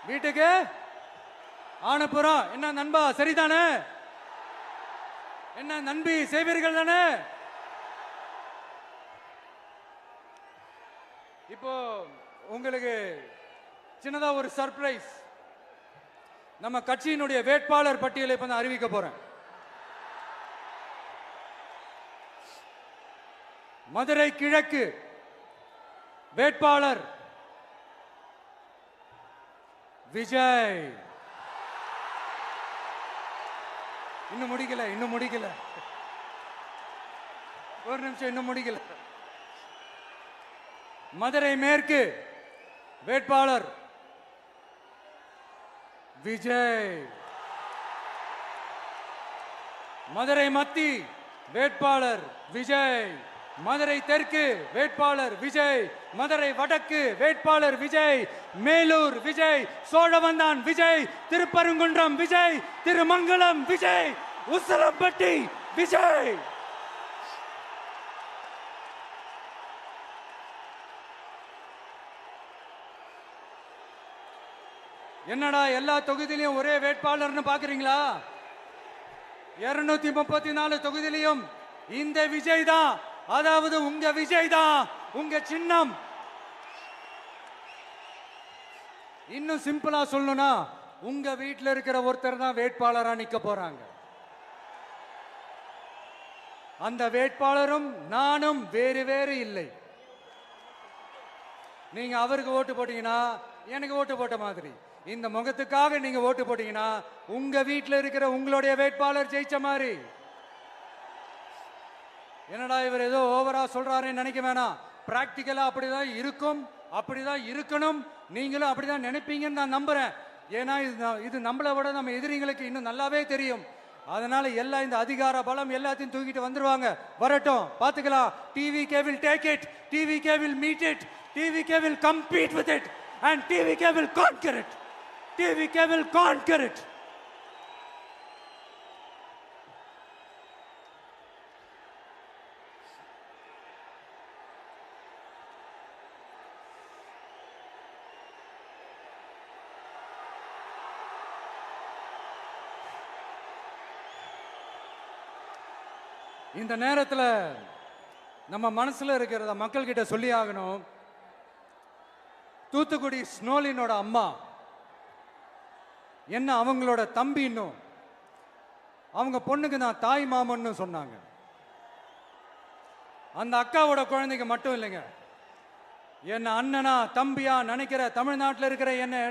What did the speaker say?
வீட்டுக்கு ஆனப்புறம். என்ன நண்பா, சரிதானே? என்ன நண்பி, செய்வீர்கள் தானே? இப்போ உங்களுக்கு சின்னதா ஒரு சர்ப்ரைஸ். நம்ம கட்சியினுடைய வேட்பாளர் பட்டியலை இப்ப நான் அறிவிக்க போறேன். மதுரை கிழக்கு வேட்பாளர் விஜய். இன்னும் முடிக்கல. ஒரு நிமிஷம், இன்னும் முடிக்கல. மதுரை மேற்கு வேட்பாளர் விஜய். மதுரை மத்தி வேட்பாளர் விஜய். மதுரை தெற்கு வேட்பாளர் விஜய். மதுரை வடக்கு வேட்பாளர் விஜய். மேலூர் விஜய். சோழவந்தான் விஜய். திருப்பரங்குன்றம் விஜய். திருமங்கலம் விஜய். உசிலம்பட்டி விஜய். என்னடா எல்லா தொகுதியிலையும் ஒரே வேட்பாளர்னு பாக்குறீங்களா? 234 தொகுதியிலையும் இந்த விஜய் தான். அதாவது உங்க விஜய் தான் உங்க சின்னம். இன்னும் சிம்பிளா சொல்லணும்னா, உங்க வீட்டில் இருக்கிற ஒருத்தர் தான் வேட்பாளரா நிக்க போறாங்க. அந்த வேட்பாளரும் நானும் வேறு வேறு இல்லை. நீங்க அவருக்கு ஓட்டு போட்டீங்கன்னா எனக்கு ஓட்டு போட்ட மாதிரி. இந்த முகத்துக்காக நீங்க ஓட்டு போட்டீங்கன்னா உங்க வீட்டில் இருக்கிற உங்களுடைய வேட்பாளர் ஜெயிச்ச மாதிரி. என்னடா இவர் ஏதோ ஓவரா சொல்றாருன்னு நினைக்க வேணாம். பிராக்டிக்கலா அப்படிதான் இருக்கும், அப்படிதான் இருக்கணும். நீங்களும் அப்படிதான் நினைப்பீங்கன்னு நான் நம்புறேன். ஏன்னா இது நம்மளை விட நம்ம எதிரிங்களுக்கு இன்னும் நல்லாவே தெரியும். அதனால எல்லாம் இந்த அதிகார பலம் எல்லாத்தையும் தூக்கிட்டு வந்துருவாங்க. வரட்டும், பாத்துக்கலாம். TVK will take it, TVK will meet it, TVK will compete with it, and TVK will conquer it. TVK will conquer it. இந்த நேரத்தில் நம்ம மனசுல இருக்கிறத மக்கள் கிட்ட சொல்லி ஆகணும். தூத்துக்குடி ஸ்னோலினோட அம்மா என்ன அவங்களோட தம்பி, இன்னும் அவங்க பொண்ணுக்கு நான் தாய் மாமன்னு சொன்னாங்க. அந்த அக்காவோட குழந்தைங்க மட்டும் இல்லைங்க, என்ன அண்ணனா தம்பியா நினைக்கிற தமிழ்நாட்டில் இருக்கிற என்ன